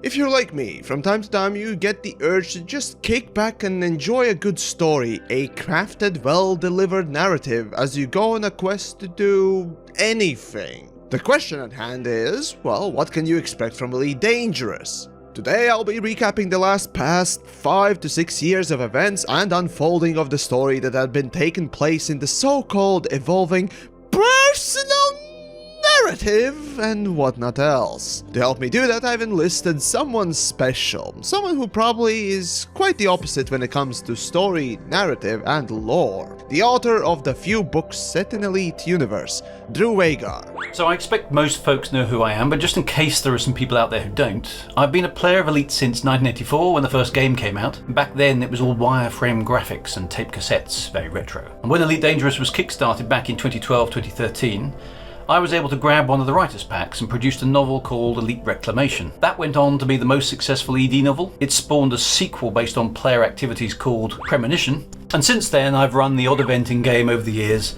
If you're like me, from time to time you get the urge to just kick back and enjoy a good story, a crafted, well-delivered narrative as you go on a quest to do anything. The question at hand is, well, what can you expect from Elite Dangerous? Today I'll be recapping the past 5 to 6 years of events and unfolding of the story that had been taking place in the so-called evolving personal narrative and whatnot else. To help me do that, I've enlisted someone special, someone who probably is quite the opposite when it comes to story, narrative, and lore. The author of the few books set in Elite Universe, Drew Wagar. So I expect most folks know who I am, but just in case there are some people out there who don't, I've been a player of Elite since 1984 when the first game came out. Back then it was all wireframe graphics and tape cassettes, very retro. And when Elite Dangerous was kickstarted back in 2012-2013, I was able to grab one of the writers' packs and produced a novel called Elite Reclamation. That went on to be the most successful ED novel. It spawned a sequel based on player activities called Premonition, and since then I've run the odd event in game over the years,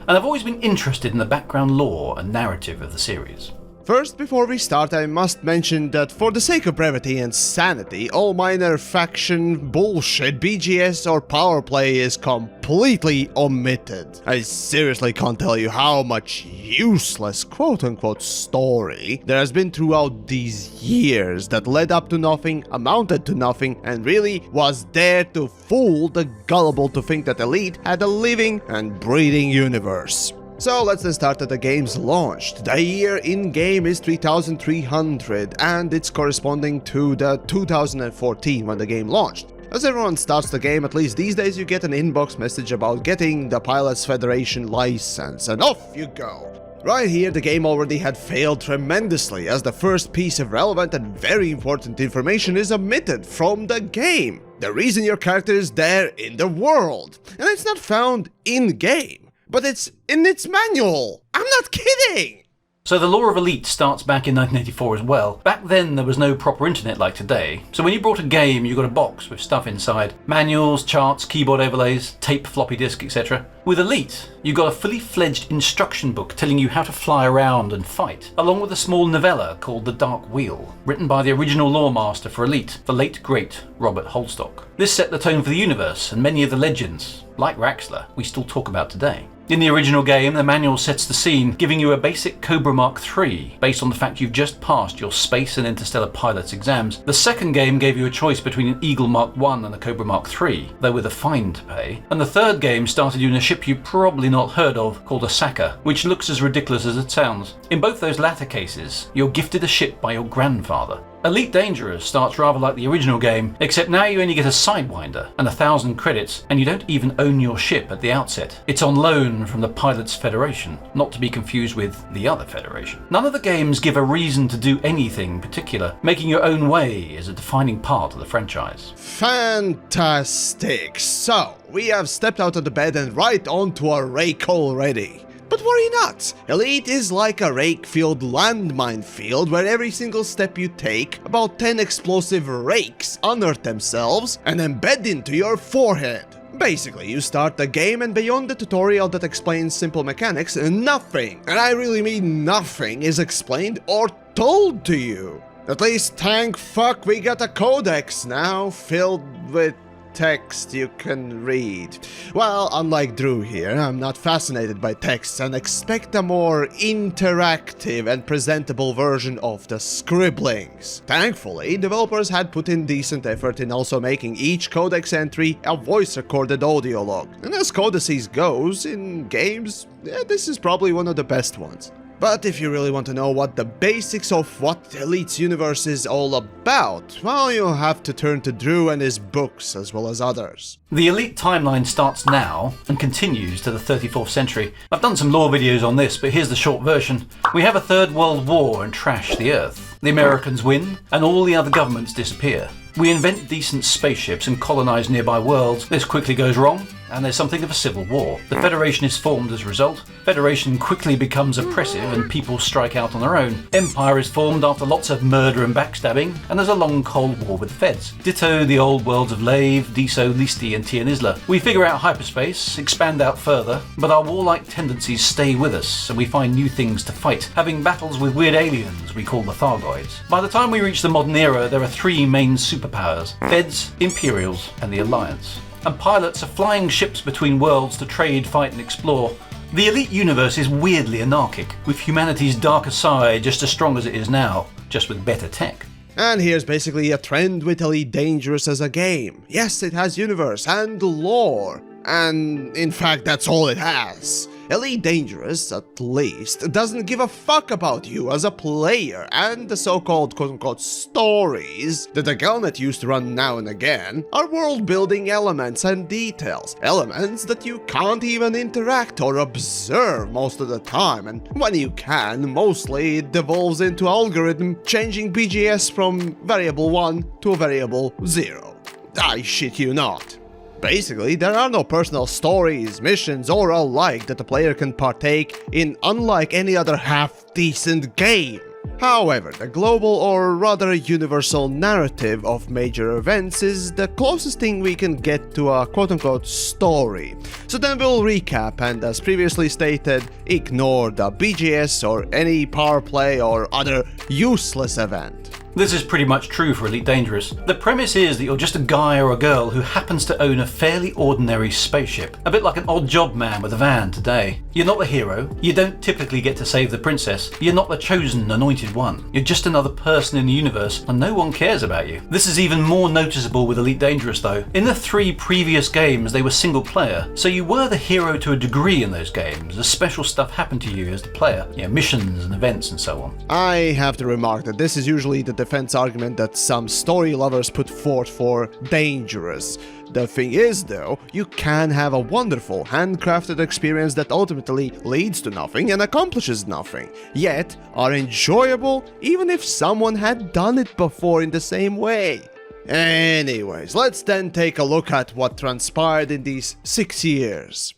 and I've always been interested in the background lore and narrative of the series. First, before we start, I must mention that for the sake of brevity and sanity, all minor faction bullshit, BGS or power play is completely omitted. I seriously can't tell you how much useless quote-unquote story there has been throughout these years that led up to nothing, amounted to nothing, and really was there to fool the gullible to think that Elite had a living and breathing universe. So let's then start at the game's launch. The year in-game is 3300 and it's corresponding to the 2014 when the game launched. As everyone starts the game, at least these days, you get an inbox message about getting the Pilots Federation license, and off you go. Right here, the game already had failed tremendously, as the first piece of relevant and very important information is omitted from the game. The reason your character is there in the world, and it's not found in-game. But it's in its manual! I'm not kidding! So the lore of Elite starts back in 1984 as well. Back then there was no proper internet like today, so when you brought a game you got a box with stuff inside. Manuals, charts, keyboard overlays, tape, floppy disk, etc. With Elite, you got a fully fledged instruction book telling you how to fly around and fight, along with a small novella called The Dark Wheel, written by the original lore master for Elite, the late great Robert Holstock. This set the tone for the universe and many of the legends, like Raxxla, we still talk about today. In the original game, the manual sets the scene, giving you a basic Cobra Mark III, based on the fact you've just passed your space and interstellar pilot's exams. The second game gave you a choice between an Eagle Mark I and a Cobra Mark III, though with a fine to pay. And the third game started you in a ship you've probably not heard of, called a Saka, which looks as ridiculous as it sounds. In both those latter cases, you're gifted a ship by your grandfather. Elite Dangerous starts rather like the original game, except now you only get a Sidewinder and 1,000 credits, and you don't even own your ship at the outset. It's on loan from the Pilots Federation, not to be confused with the other Federation. None of the games give a reason to do anything particular. Making your own way is a defining part of the franchise. Fantastic! So, we have stepped out of the bed and right onto our rake already. But worry not, Elite is like a rake-filled landmine field where every single step you take, about 10 explosive rakes unearth themselves and embed into your forehead. Basically, you start the game and beyond the tutorial that explains simple mechanics, nothing, and I really mean nothing, is explained or told to you. At least thank fuck we got a codex now filled with text you can read. Well, unlike Drew here, I'm not fascinated by texts and expect a more interactive and presentable version of the scribblings. Thankfully, developers had put in decent effort in also making each codex entry a voice-recorded audio log. And as codices goes in games, this is probably one of the best ones. But if you really want to know what the basics of what Elite's universe is all about, well, you'll have to turn to Drew and his books as well as others. The Elite timeline starts now and continues to the 34th century. I've done some lore videos on this, but here's the short version. We have a Third World War and trash the Earth. The Americans win, and all the other governments disappear. We invent decent spaceships and colonize nearby worlds. This quickly goes wrong, and there's something of a civil war. The Federation is formed as a result. Federation quickly becomes oppressive and people strike out on their own. Empire is formed after lots of murder and backstabbing, and there's a long Cold War with the Feds. Ditto the old worlds of Lave, Diso, Listi and Tian Isla. We figure out hyperspace, expand out further, but our warlike tendencies stay with us and we find new things to fight, having battles with weird aliens we call the Thargoids. By the time we reach the modern era, there are three main superpowers: Feds, Imperials and the Alliance. And pilots are flying ships between worlds to trade, fight and explore. The Elite universe is weirdly anarchic, with humanity's darker side just as strong as it is now, just with better tech. And here's basically a trend with Elite Dangerous as a game. Yes, it has universe and lore, and in fact that's all it has. Elite Dangerous, at least, doesn't give a fuck about you as a player, and the so-called quote-unquote stories that the Galnet used to run now and again are world-building elements and details. Elements that you can't even interact or observe most of the time, and when you can, mostly it devolves into algorithm changing BGS from variable 1 to a variable 0. I shit you not. Basically, there are no personal stories, missions, or alike that the player can partake in, unlike any other half-decent game. However, the global or rather universal narrative of major events is the closest thing we can get to a quote-unquote story. So then we'll recap and, as previously stated, ignore the BGS or any power play or other useless event. This is pretty much true for Elite Dangerous. The premise is that you're just a guy or a girl who happens to own a fairly ordinary spaceship, a bit like an odd job man with a van today. You're not the hero, you don't typically get to save the princess, you're not the chosen anointed one. You're just another person in the universe and no one cares about you. This is even more noticeable with Elite Dangerous though. In the 3 previous games they were single player, so you were the hero to a degree in those games, as special stuff happened to you as the player, missions and events and so on. I have to remark that this is usually the defense argument that some story lovers put forth for Dangerous. The thing is though, you can have a wonderful handcrafted experience that ultimately leads to nothing and accomplishes nothing, yet are enjoyable even if someone had done it before in the same way. Anyways, let's then take a look at what transpired in these 6 years.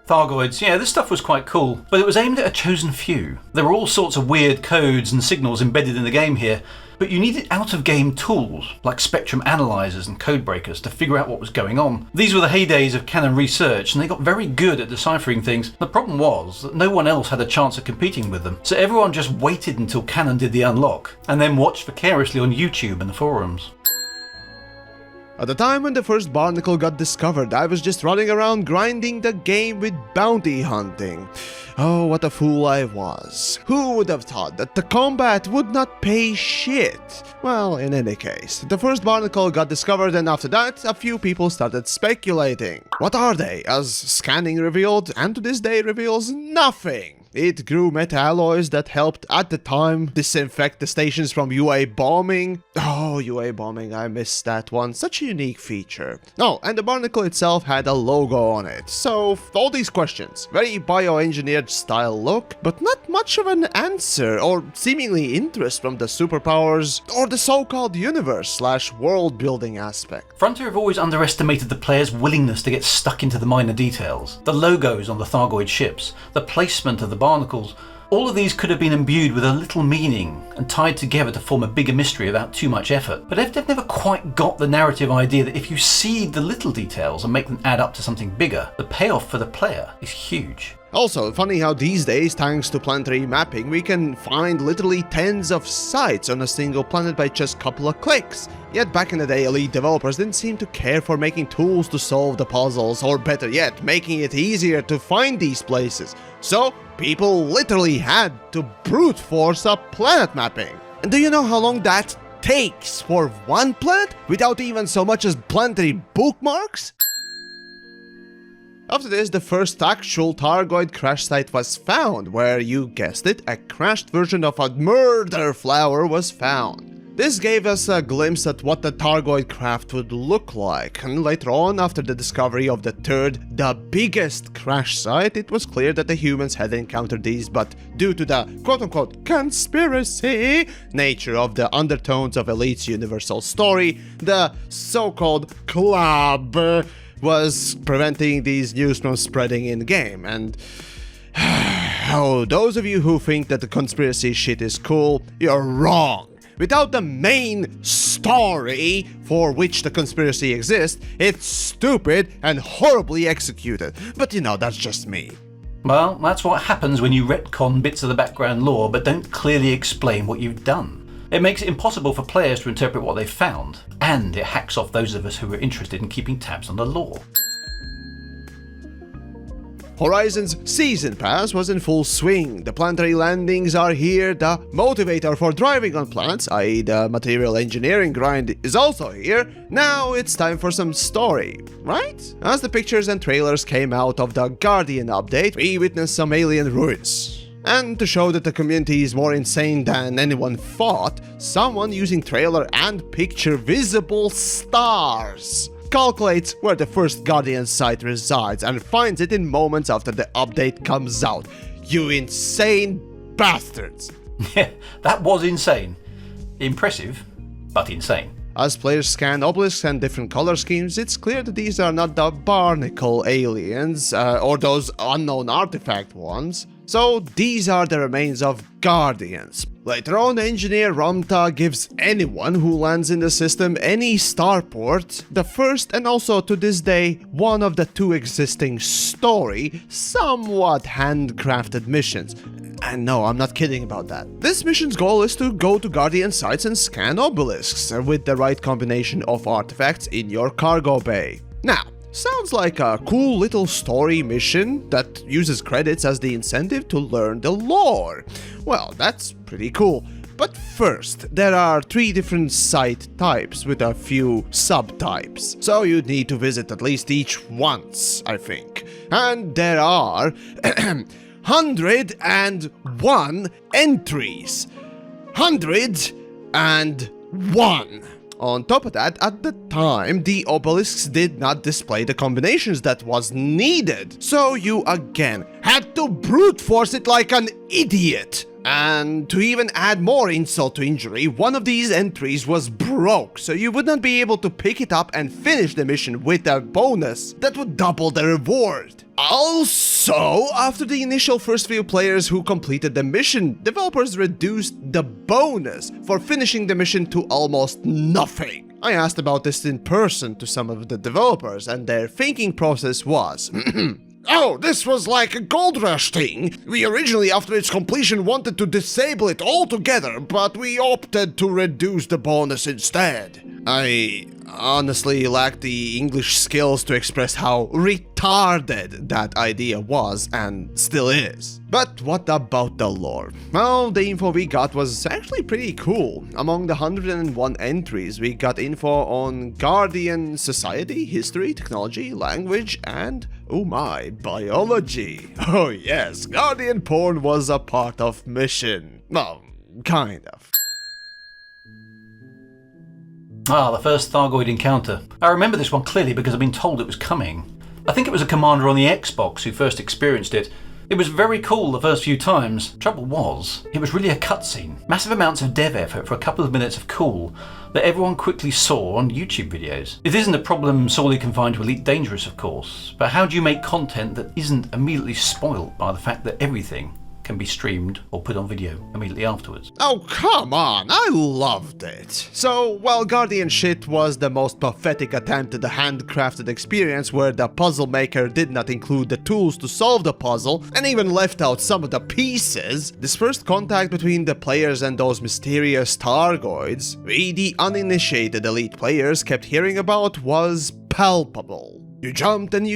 Thargoids, this stuff was quite cool, but it was aimed at a chosen few. There were all sorts of weird codes and signals embedded in the game here, but you needed out-of-game tools, like spectrum analyzers and code breakers, to figure out what was going on. These were the heydays of canon research, and they got very good at deciphering things. The problem was that no one else had a chance of competing with them, so everyone just waited until canon did the unlock, and then watched vicariously on YouTube and the forums. At the time when the first Barnicle got discovered, I was just running around grinding the game with bounty hunting. Oh, what a fool I was. Who would have thought that the combat would not pay shit? Well, in any case, the first Barnicle got discovered and after that, a few people started speculating. What are they? As scanning revealed, and to this day reveals nothing. It grew meta-alloys that helped, at the time, disinfect the stations from UA bombing. Oh, UA bombing, I missed that one. Such a unique feature. Oh, and the Barnicle itself had a logo on it. So, all these questions. Very bioengineered style look, but not much of an answer or seemingly interest from the superpowers or the so-called universe/world building aspect. Frontier have always underestimated the player's willingness to get stuck into the minor details. The logos on the Thargoid ships, the placement of the Barnicles, all of these could have been imbued with a little meaning and tied together to form a bigger mystery without too much effort. But they've never quite got the narrative idea that if you seed the little details and make them add up to something bigger, the payoff for the player is huge. Also, funny how these days, thanks to planetary mapping, we can find literally tens of sites on a single planet by just a couple of clicks. Yet back in the day, Elite developers didn't seem to care for making tools to solve the puzzles, or better yet, making it easier to find these places. So, people literally had to brute force up planet mapping. And do you know how long that takes for one planet without even so much as planetary bookmarks? After this, the first actual Thargoid crash site was found, where, you guessed it, a crashed version of a murder flower was found. This gave us a glimpse at what the Thargoid craft would look like, and later on, after the discovery of the third, the biggest crash site, it was clear that the humans had encountered these, but due to the quote-unquote conspiracy nature of the undertones of Elite's universal story, the so-called club was preventing these news from spreading in-game, and oh, those of you who think that the conspiracy shit is cool, you're wrong. Without the main story for which the conspiracy exists, it's stupid and horribly executed. But you know, that's just me. Well, that's what happens when you retcon bits of the background lore but don't clearly explain what you've done. It makes it impossible for players to interpret what they've found, and it hacks off those of us who are interested in keeping tabs on the lore. Horizon's Season Pass was in full swing. The planetary landings are here, the motivator for driving on planets, i.e. the material engineering grind, is also here. Now it's time for some story, right? As the pictures and trailers came out of the Guardian update, we witnessed some alien ruins. And to show that the community is more insane than anyone thought, someone using trailer and picture visible stars calculates where the first Guardian site resides and finds it in moments after the update comes out. You insane bastards! Yeah, that was insane. Impressive, but insane. As players scan obelisks and different color schemes, it's clear that these are not the Barnicle aliens, or those unknown artifact ones. So these are the remains of Guardians. Later on, engineer Ramta gives anyone who lands in the system any starport the first and also to this day one of the two existing story, somewhat handcrafted missions. And no, I'm not kidding about that. This mission's goal is to go to Guardian sites and scan obelisks with the right combination of artifacts in your cargo bay. Now, sounds like a cool little story mission that uses credits as the incentive to learn the lore. Well, that's pretty cool. But first, there are 3 different site types with a few subtypes. So you'd need to visit at least each once, I think. And there are 101 entries. 101. On top of that, at the time, the obelisks did not display the combinations that was needed. So you again had to brute force it like an idiot. And to even add more insult to injury, one of these entries was broke, so you would not be able to pick it up and finish the mission with a bonus that would double the reward. Also, after the initial first few players who completed the mission, developers reduced the bonus for finishing the mission to almost nothing. I asked about this in person to some of the developers, and their thinking process was oh, this was like a gold rush thing. We originally, after its completion, wanted to disable it altogether, but we opted to reduce the bonus instead. I honestly lack the English skills to express how retarded that idea was and still is. But what about the lore? Well, the info we got was actually pretty cool. Among the 101 entries, we got info on Guardian society, history, technology, language, and, oh my, biology. Oh yes, Guardian porn was a part of mission. Well, kind of. Ah, the first Thargoid encounter. I remember this one clearly because I've been told it was coming. I think it was a commander on the Xbox who first experienced it. It was very cool the first few times. Trouble was, it was really a cutscene. Massive amounts of dev effort for a couple of minutes of cool that everyone quickly saw on YouTube videos. It isn't a problem solely confined to Elite Dangerous, of course, but how do you make content that isn't immediately spoilt by the fact that everything can be streamed or put on video immediately afterwards? Oh, come on, I loved it. So, while Guardian shit was the most pathetic attempt at a handcrafted experience where the puzzle maker did not include the tools to solve the puzzle and even left out some of the pieces, this first contact between the players and those mysterious Thargoids we, the uninitiated Elite players, kept hearing about was palpable. You jumped and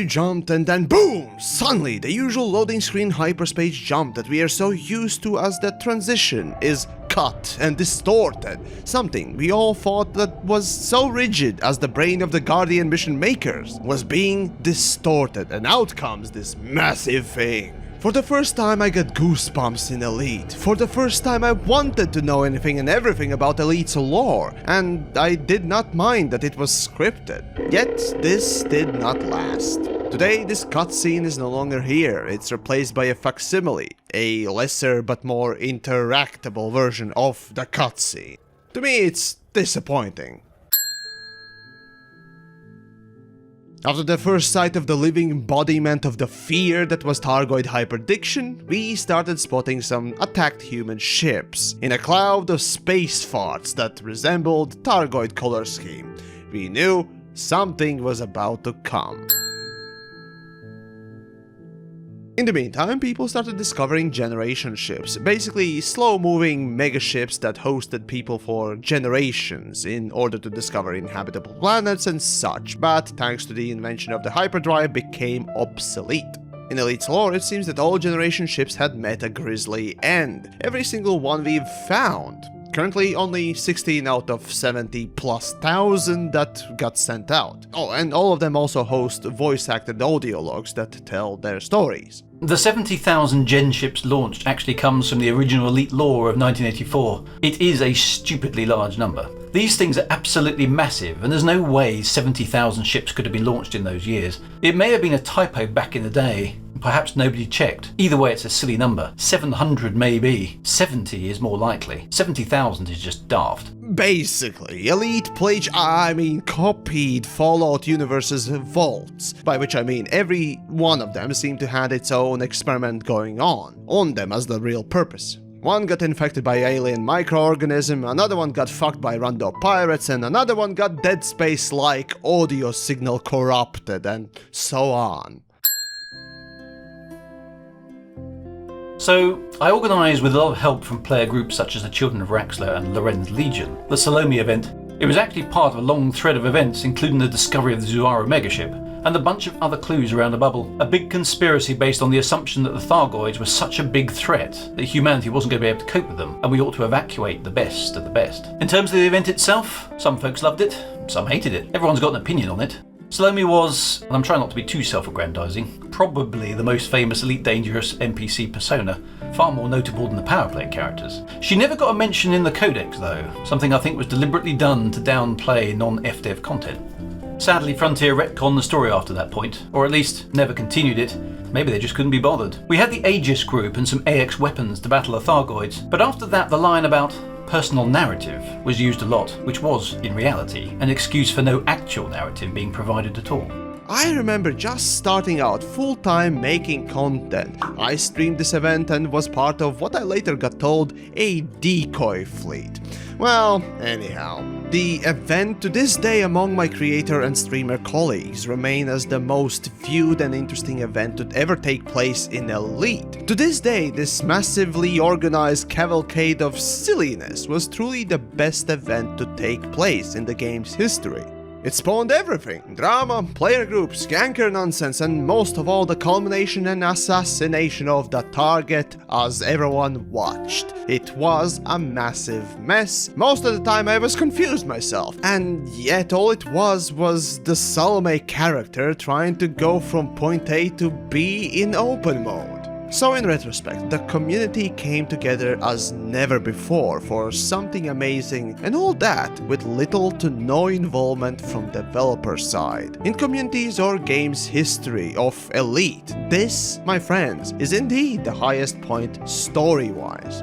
then boom! Suddenly, the usual loading screen hyperspace jump that we are so used to as the transition is cut and distorted. Something we all thought that was so rigid as the brain of the Guardian mission makers was being distorted, and out comes this massive thing. For the first time I got goosebumps in Elite. For the first time I wanted to know anything and everything about Elite's lore, and I did not mind that it was scripted. Yet this did not last. Today this cutscene is no longer here, it's replaced by a facsimile, a lesser but more interactable version of the cutscene. To me it's disappointing. After the first sight of the living embodiment of the fear that was Thargoid hyperdiction, we started spotting some attacked human ships in a cloud of space farts that resembled Thargoid color scheme. We knew something was about to come. In the meantime, people started discovering generation ships, basically slow-moving megaships that hosted people for generations in order to discover inhabitable planets and such, but thanks to the invention of the hyperdrive became obsolete. In Elite's lore, it seems that all generation ships had met a grisly end, every single one we've found. Currently only 16 out of 70,000+ that got sent out. Oh, and all of them also host voice-acted audio logs that tell their stories. The 70,000 gen ships launched actually comes from the original Elite lore of 1984. It is a stupidly large number. These things are absolutely massive, and there's no way 70,000 ships could have been launched in those years. It may have been a typo back in the day. Perhaps nobody checked. Either way, it's a silly number. 700 maybe. 70 is more likely. 70,000 is just daft. Basically, Elite copied Fallout Universe's vaults, by which I mean every one of them seemed to have its own experiment going on them as the real purpose. One got infected by alien microorganism, another one got fucked by rando pirates, and another one got Dead Space-like audio signal corrupted, and so on. So, I organised with a lot of help from player groups such as the Children of Raxxla and Loren's Legion, the Solome event. It was actually part of a long thread of events, including the discovery of the Zuaro megaship, and a bunch of other clues around the bubble. A big conspiracy based on the assumption that the Thargoids were such a big threat that humanity wasn't going to be able to cope with them, and we ought to evacuate the best of the best. In terms of the event itself, some folks loved it, some hated it. Everyone's got an opinion on it. Salome was, and I'm trying not to be too self-aggrandizing, probably the most famous Elite Dangerous NPC persona, far more notable than the power play characters. She never got a mention in the codex though, something I think was deliberately done to downplay non-FDev content. Sadly, Frontier retconned the story after that point, or at least never continued it. Maybe they just couldn't be bothered. We had the Aegis group and some AX weapons to battle the Thargoids, but after that the line about personal narrative was used a lot, which was, in reality, an excuse for no actual narrative being provided at all. I remember just starting out full-time making content. I streamed this event and was part of what I later got told a decoy fleet. Well, anyhow, the event to this day among my creator and streamer colleagues remain as the most viewed and interesting event to ever take place in Elite. To this day, this massively organized cavalcade of silliness was truly the best event to take place in the game's history. It spawned everything: drama, player groups, ganker nonsense, and most of all the culmination and assassination of the target as everyone watched. It was a massive mess. Most of the time I was confused myself, and yet all it was the Solome character trying to go from point A to B in open mode. So in retrospect, the community came together as never before for something amazing, and all that with little to no involvement from developer side. In communities or games history of Elite, this, my friends, is indeed the highest point story-wise.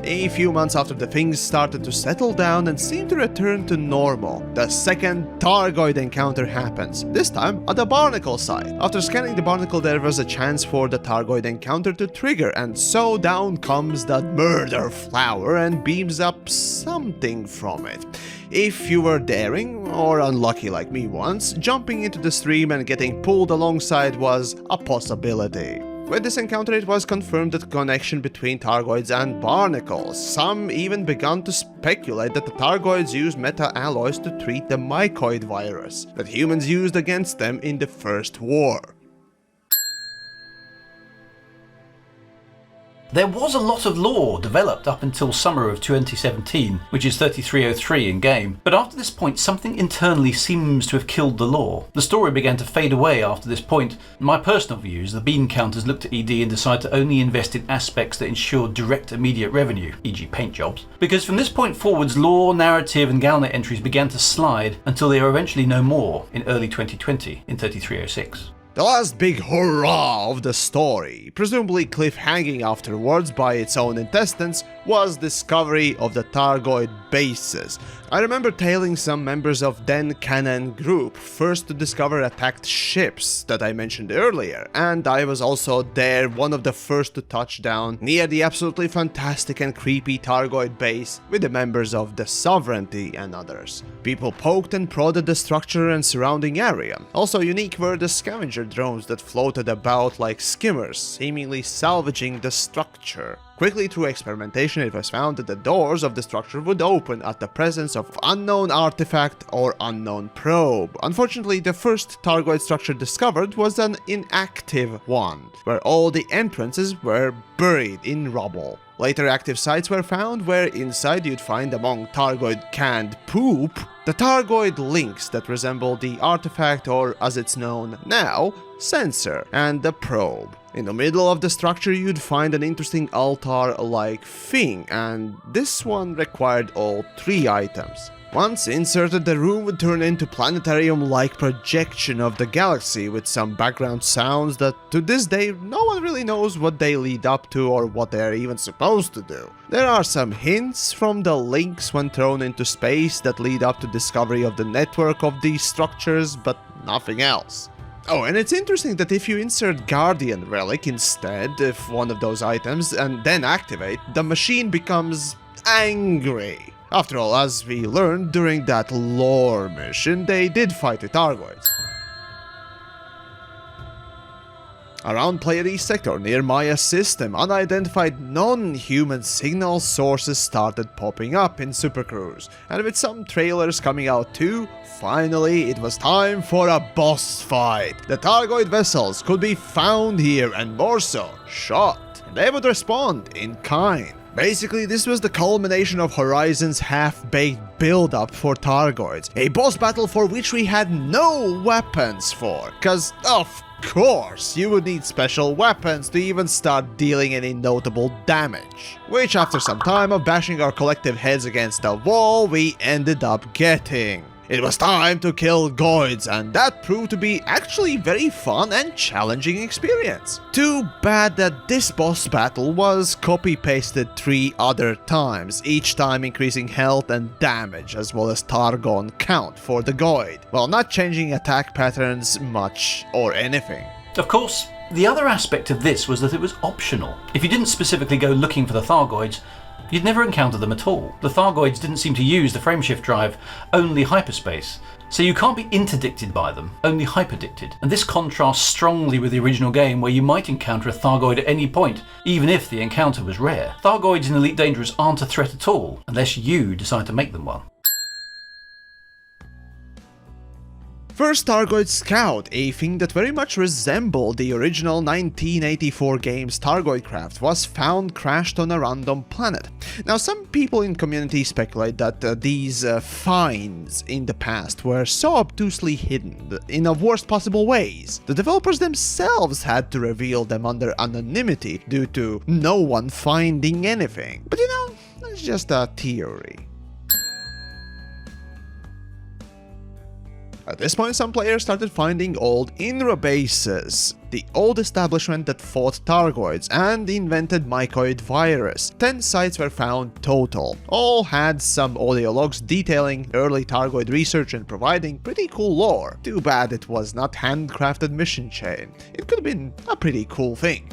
A few months after the things started to settle down and seem to return to normal, the second Thargoid encounter happens, this time at the Barnicle site. After scanning the Barnicle, there was a chance for the Thargoid encounter to trigger, and so down comes that murder flower and beams up something from it. If you were daring, or unlucky like me once, jumping into the stream and getting pulled alongside was a possibility. With this encounter, it was confirmed that the connection between Thargoids and Barnicles. Some even began to speculate that the Thargoids used meta-alloys to treat the mycoid virus that humans used against them in the First War. There was a lot of lore developed up until summer of 2017, which is 3303 in game, but after this point something internally seems to have killed the lore. The story began to fade away after this point. My personal view is the bean counters looked at ED and decided to only invest in aspects that ensured direct immediate revenue, e.g. paint jobs, because from this point forwards lore, narrative and Galnet entries began to slide until they were eventually no more in early 2020 in 3306. The last big hurrah of the story, presumably cliffhanging afterwards by its own intestines, was discovery of the Thargoid bases. I remember tailing some members of Den Cannon group first to discover attacked ships that I mentioned earlier, and I was also there one of the first to touch down near the absolutely fantastic and creepy Thargoid base with the members of the Sovereignty and others. People poked and prodded the structure and surrounding area. Also unique were the scavenger drones that floated about like skimmers, seemingly salvaging the structure. Quickly through experimentation it was found that the doors of the structure would open at the presence of unknown artifact or unknown probe. Unfortunately, the first Thargoid structure discovered was an inactive one, where all the entrances were buried in rubble. Later active sites were found where inside you'd find, among Thargoid canned poop, the Thargoid links that resemble the artifact, or as it's known now, sensor, and the probe. In the middle of the structure you'd find an interesting altar-like thing, and this one required all 3 items. Once inserted, the room would turn into planetarium-like projection of the galaxy with some background sounds that to this day no one really knows what they lead up to or what they are even supposed to do. There are some hints from the links when thrown into space that lead up to discovery of the network of these structures, but nothing else. Oh, and it's interesting that if you insert Guardian Relic instead of one of those items and then activate, the machine becomes angry. After all, as we learned during that lore mission, they did fight the Thargoids. Around Pleiades sector near Maya's system, unidentified non-human signal sources started popping up in Supercruise, and with some trailers coming out too, finally it was time for a boss fight. The Thargoid vessels could be found here, and more so, shot, and they would respond in kind. Basically, this was the culmination of Horizon's half-baked build-up for Thargoids, a boss battle for which we had no weapons for, cause of course you would need special weapons to even start dealing any notable damage, which after some time of bashing our collective heads against the wall, we ended up getting. It was time to kill Goids, and that proved to be actually very fun and challenging experience. Too bad that this boss battle was copy-pasted 3 other times, each time increasing health and damage as well as Targon count for the Goid, while not changing attack patterns much or anything. Of course, the other aspect of this was that it was optional. If you didn't specifically go looking for the Thargoids, you'd never encounter them at all. The Thargoids didn't seem to use the frameshift drive, only hyperspace. So you can't be interdicted by them, only hyperdicted. And this contrasts strongly with the original game where you might encounter a Thargoid at any point, even if the encounter was rare. Thargoids in Elite Dangerous aren't a threat at all, unless you decide to make them one. First Thargoid Scout, a thing that very much resembled the original 1984 game's Thargoid craft, was found crashed on a random planet. Now, some people in community speculate that these finds in the past were so obtusely hidden in the worst possible ways. The developers themselves had to reveal them under anonymity due to no one finding anything. But you know, that's just a theory. At this point, some players started finding old INRA bases, the old establishment that fought Thargoids and invented mycoid virus. 10 sites were found total. All had some audio logs detailing early Thargoid research and providing pretty cool lore. Too bad it was not handcrafted mission chain. It could have been a pretty cool thing.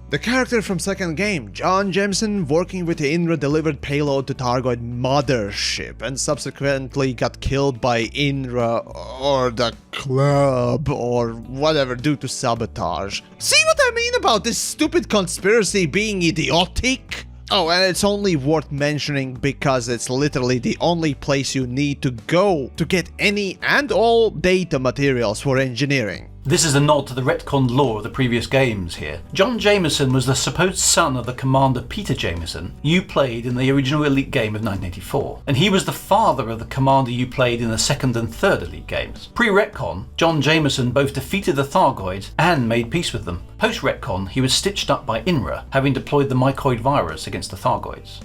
The character from second game, John Jemison, working with the INRA, delivered payload to Thargoid mothership and subsequently got killed by INRA or the club or whatever due to sabotage. See what I mean about this stupid conspiracy being idiotic? Oh, and it's only worth mentioning because it's literally the only place you need to go to get any and all data materials for engineering. This is a nod to the retconned lore of the previous games here. John Jemison was the supposed son of the commander Peter Jemison you played in the original Elite game of 1984, and he was the father of the commander you played in the second and third Elite games. Pre-retcon, John Jemison both defeated the Thargoids and made peace with them. Post-retcon, he was stitched up by INRA, having deployed the mycoid virus against the Thargoids.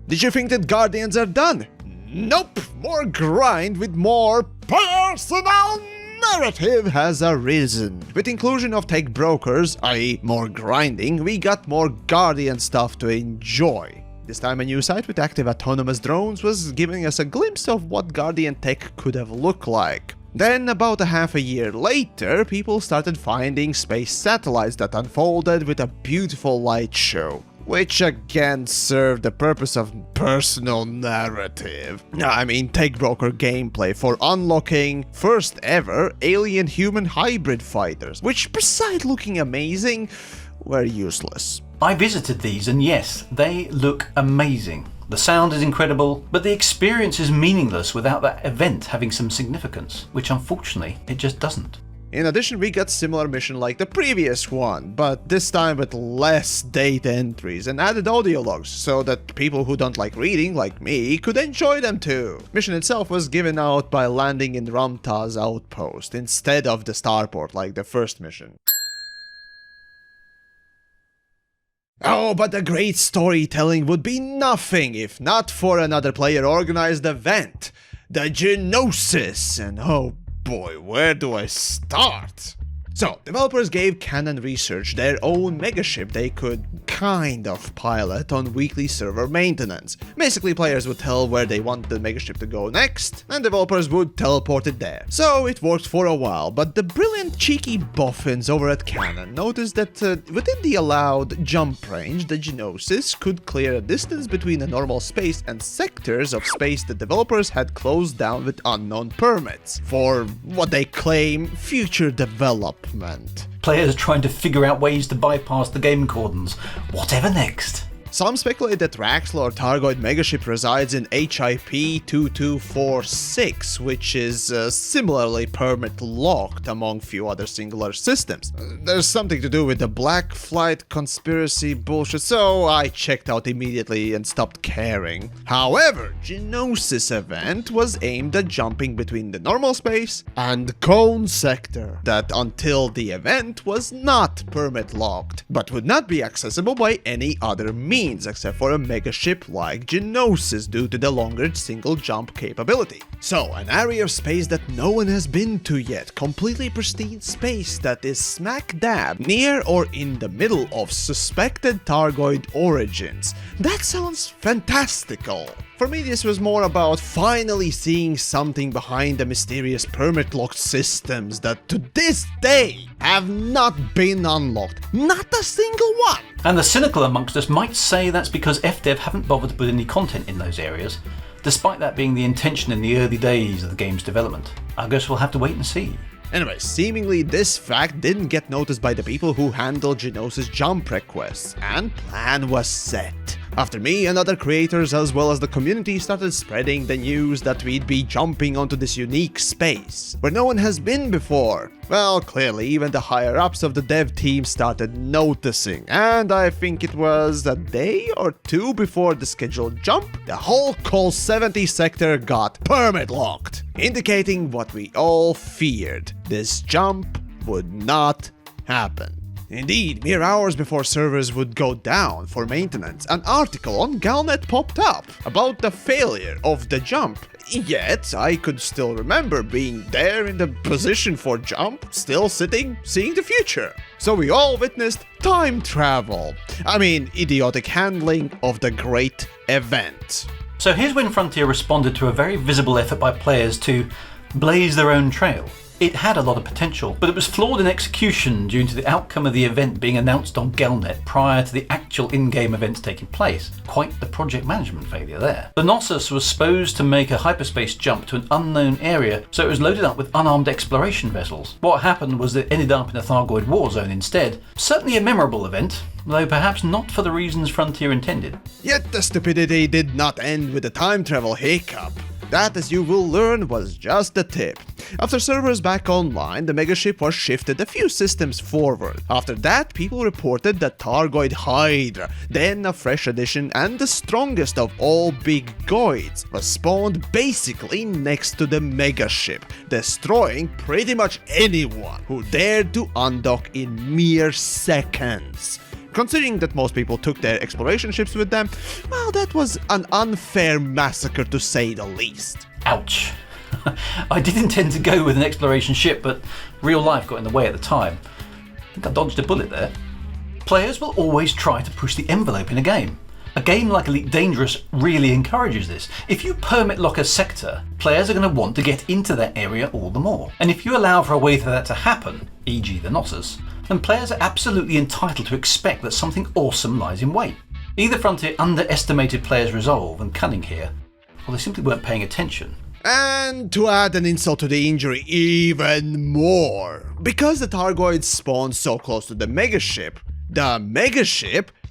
Did you think that Guardians are done? Nope! More grind with more personal narrative has arisen. With inclusion of tech brokers, i.e. more grinding, we got more Guardian stuff to enjoy. This time a new site with active autonomous drones was giving us a glimpse of what Guardian tech could have looked like. Then, about a half a year later, people started finding space satellites that unfolded with a beautiful light show, which again served the purpose of personal narrative. I mean, tech broker gameplay for unlocking first ever alien-human hybrid fighters, which besides looking amazing, were useless. I visited these and yes, they look amazing. The sound is incredible, but the experience is meaningless without that event having some significance, which unfortunately it just doesn't. In addition, we got similar mission like the previous one, but this time with less data entries and added audio logs, so that people who don't like reading, like me, could enjoy them too. Mission itself was given out by landing in Ramta's outpost, instead of the starport like the first mission. Oh, but the great storytelling would be nothing if not for another player-organized event, the Gnosis, and oh boy, where do I start? So, developers gave Canon Research their own megaship they could kind of pilot on weekly server maintenance. Basically, players would tell where they want the megaship to go next, and developers would teleport it there. So, it worked for a while, but the brilliant cheeky boffins over at Canon noticed that within the allowed jump range, the Gnosis could clear a distance between a normal space and sectors of space that developers had closed down with unknown permits for what they claim future development. Players trying to figure out ways to bypass the game cordons. Whatever next? Some speculate that Raxxla or Thargoid megaship resides in HIP 2246, which is similarly permit locked among few other singular systems. There's something to do with the Black Flight conspiracy bullshit, so I checked out immediately and stopped caring. However, Gnosis event was aimed at jumping between the normal space and Cone sector, that until the event was not permit locked, but would not be accessible by any other means except for a megaship like Gnosis due to the longer single jump capability. So, an area of space that no one has been to yet, completely pristine space that is smack dab near or in the middle of suspected Thargoid origins. That sounds fantastical. For me, this was more about finally seeing something behind the mysterious permit-locked systems that to this day have not been unlocked. Not a single one! And the cynical amongst us might say that's because FDev haven't bothered to put any content in those areas, despite that being the intention in the early days of the game's development. I guess we'll have to wait and see. Anyway, seemingly this fact didn't get noticed by the people who handled Gnosis jump requests, and plan was set. After me and other creators as well as the community started spreading the news that we'd be jumping onto this unique space, where no one has been before. Well, clearly even the higher-ups of the dev team started noticing, and I think it was a day or two before the scheduled jump, the whole Col 70 sector got permit locked, indicating what we all feared: this jump would not happen. Indeed, mere hours before servers would go down for maintenance, an article on Galnet popped up about the failure of the jump. Yet, I could still remember being there in the position for jump, still sitting, seeing the future. So we all witnessed time travel. I mean, idiotic handling of the great event. So here's when Frontier responded to a very visible effort by players to blaze their own trail. It had a lot of potential, but it was flawed in execution due to the outcome of the event being announced on Galnet prior to the actual in-game events taking place. Quite the project management failure there. The Gnosis was supposed to make a hyperspace jump to an unknown area, so it was loaded up with unarmed exploration vessels. What happened was that it ended up in a Thargoid war zone instead. Certainly a memorable event, though perhaps not for the reasons Frontier intended. Yet the stupidity did not end with a time travel hiccup. That, as you will learn, was just the tip. After servers back online, the megaship was shifted a few systems forward. After that, people reported that Thargoid Hydra, then a fresh addition and the strongest of all big goids, was spawned basically next to the megaship, destroying pretty much anyone who dared to undock in mere seconds. Considering that most people took their exploration ships with them, well, that was an unfair massacre to say the least. Ouch. I did intend to go with an exploration ship, but real life got in the way at the time. I think I dodged a bullet there. Players will always try to push the envelope in a game. A game like Elite Dangerous really encourages this. If you permit lock a sector, players are going to want to get into that area all the more. And if you allow for a way for that to happen, e.g. the Gnosis, then players are absolutely entitled to expect that something awesome lies in wait. Either Frontier underestimated players' resolve and cunning here, or they simply weren't paying attention. And to add an insult to the injury even more, because the Thargoids spawned so close to the megaship,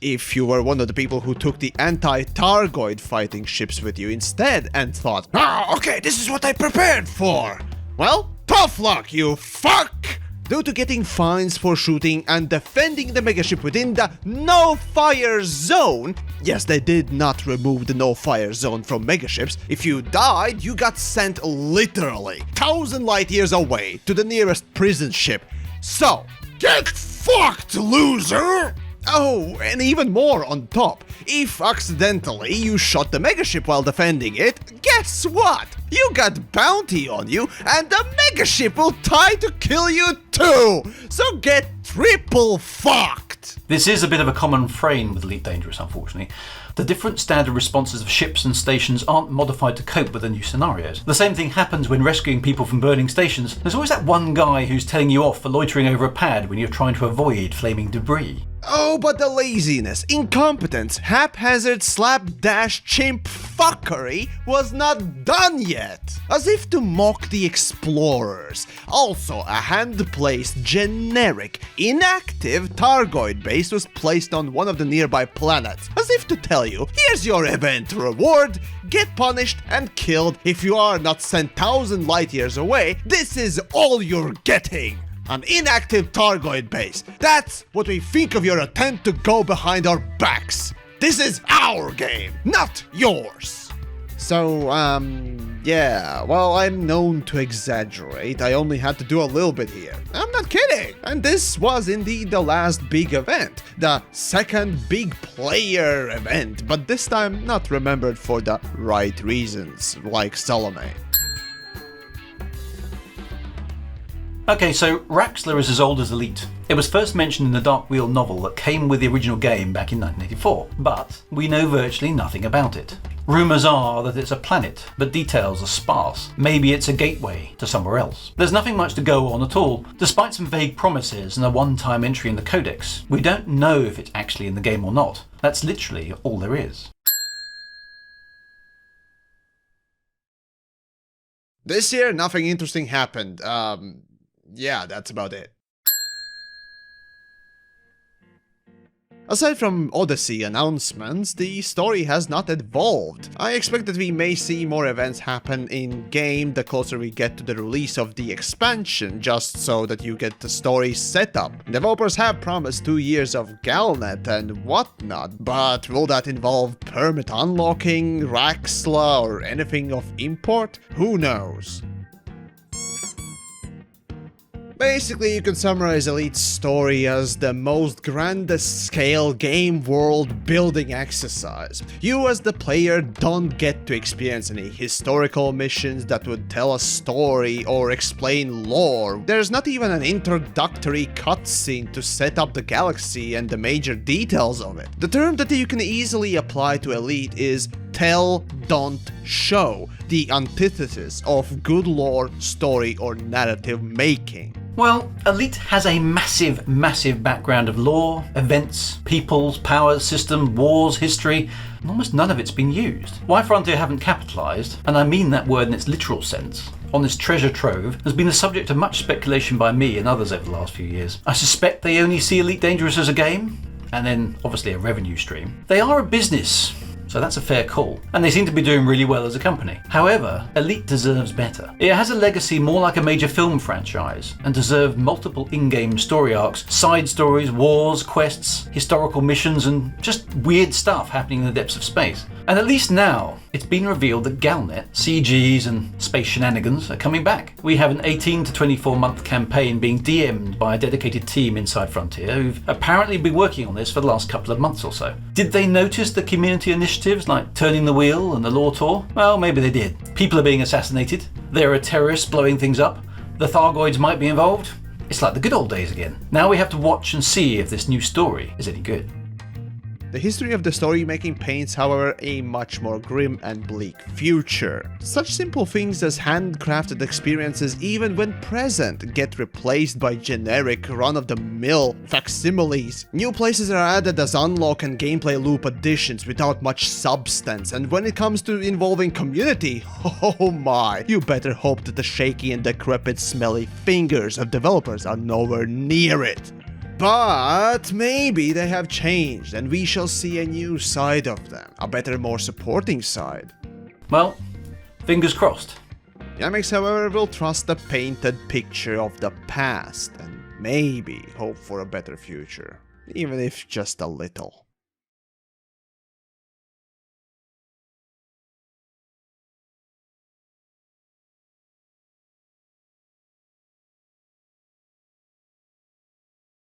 if you were one of the people who took the anti-Thargoid fighting ships with you instead and thought, okay, this is what I prepared for. Well, tough luck, you fuck! Due to getting fines for shooting and defending the megaship within the no-fire zone, yes, they did not remove the no-fire zone from megaships, if you died, you got sent literally 1,000 light years away to the nearest prison ship. So, get fucked, loser! Oh, and even more on top, if accidentally you shot the megaship while defending it, guess what? You got bounty on you, and the megaship will try to kill you too! So get triple fucked! This is a bit of a common refrain with Elite Dangerous, unfortunately. The different standard responses of ships and stations aren't modified to cope with the new scenarios. The same thing happens when rescuing people from burning stations. There's always that one guy who's telling you off for loitering over a pad when you're trying to avoid flaming debris. Oh, but the laziness, incompetence, haphazard slapdash chimp fuckery was not done yet. As if to mock the explorers. Also, a hand-placed, generic, inactive Thargoid base was placed on one of the nearby planets. As if to tell you, here's your event reward, get punished and killed if you are not sent 1,000 light years away. This is all you're getting. An inactive Thargoid base. That's what we think of your attempt to go behind our backs. This is our game, not yours. So, yeah, well, I'm known to exaggerate. I only had to do a little bit here. I'm not kidding. And this was indeed the last big event. The second big player event, but this time not remembered for the right reasons, like Solome. Okay, so Raxxla is as old as Elite. It was first mentioned in the Dark Wheel novel that came with the original game back in 1984, but we know virtually nothing about it. Rumours are that it's a planet, but details are sparse. Maybe it's a gateway to somewhere else. There's nothing much to go on at all. Despite some vague promises and a one-time entry in the codex, we don't know if it's actually in the game or not. That's literally all there is. This year, nothing interesting happened. Yeah, that's about it. Aside from Odyssey announcements, the story has not evolved. I expect that we may see more events happen in-game the closer we get to the release of the expansion, just so that you get the story set up. Developers have promised 2 years of Galnet and whatnot, but will that involve permit unlocking, Raxxla, or anything of import? Who knows? Basically, you can summarize Elite's story as the most grandest scale game world building exercise. You as the player don't get to experience any historical missions that would tell a story or explain lore. There's not even an introductory cutscene to set up the galaxy and the major details of it. The term that you can easily apply to Elite is tell, don't show, the antithesis of good lore, story, or narrative making. Well, Elite has a massive background of lore, events, peoples, powers, system, wars, history, and almost none of it's been used. Why Frontier haven't capitalised, and I mean that word in its literal sense, on this treasure trove has been the subject of much speculation by me and others over the last few years. I suspect they only see Elite Dangerous as a game, and then obviously a revenue stream. They are a business, so that's a fair call. And they seem to be doing really well as a company. However, Elite deserves better. It has a legacy more like a major film franchise, and deserved multiple in-game story arcs, side stories, wars, quests, historical missions, and just weird stuff happening in the depths of space. And at least now, it's been revealed that Galnet, CGs, and space shenanigans are coming back. We have an 18 to 24 month campaign being DM'd by a dedicated team inside Frontier who've apparently been working on this for the last couple of months or so. Did they notice the community initiatives like Turning the Wheel and the Law Tour? Well, maybe they did. People are being assassinated. There are terrorists blowing things up. The Thargoids might be involved. It's like the good old days again. Now we have to watch and see if this new story is any good. The history of the story making paints, however, a much more grim and bleak future. Such simple things as handcrafted experiences, even when present, get replaced by generic, run-of-the-mill facsimiles. New places are added as unlock and gameplay loop additions without much substance, and when it comes to involving community, oh my, you better hope that the shaky and decrepit smelly fingers of developers are nowhere near it. But maybe they have changed and we shall see a new side of them, a better, more supporting side. Well, fingers crossed. Yamix, however, will trust the painted picture of the past and maybe hope for a better future, even if just a little.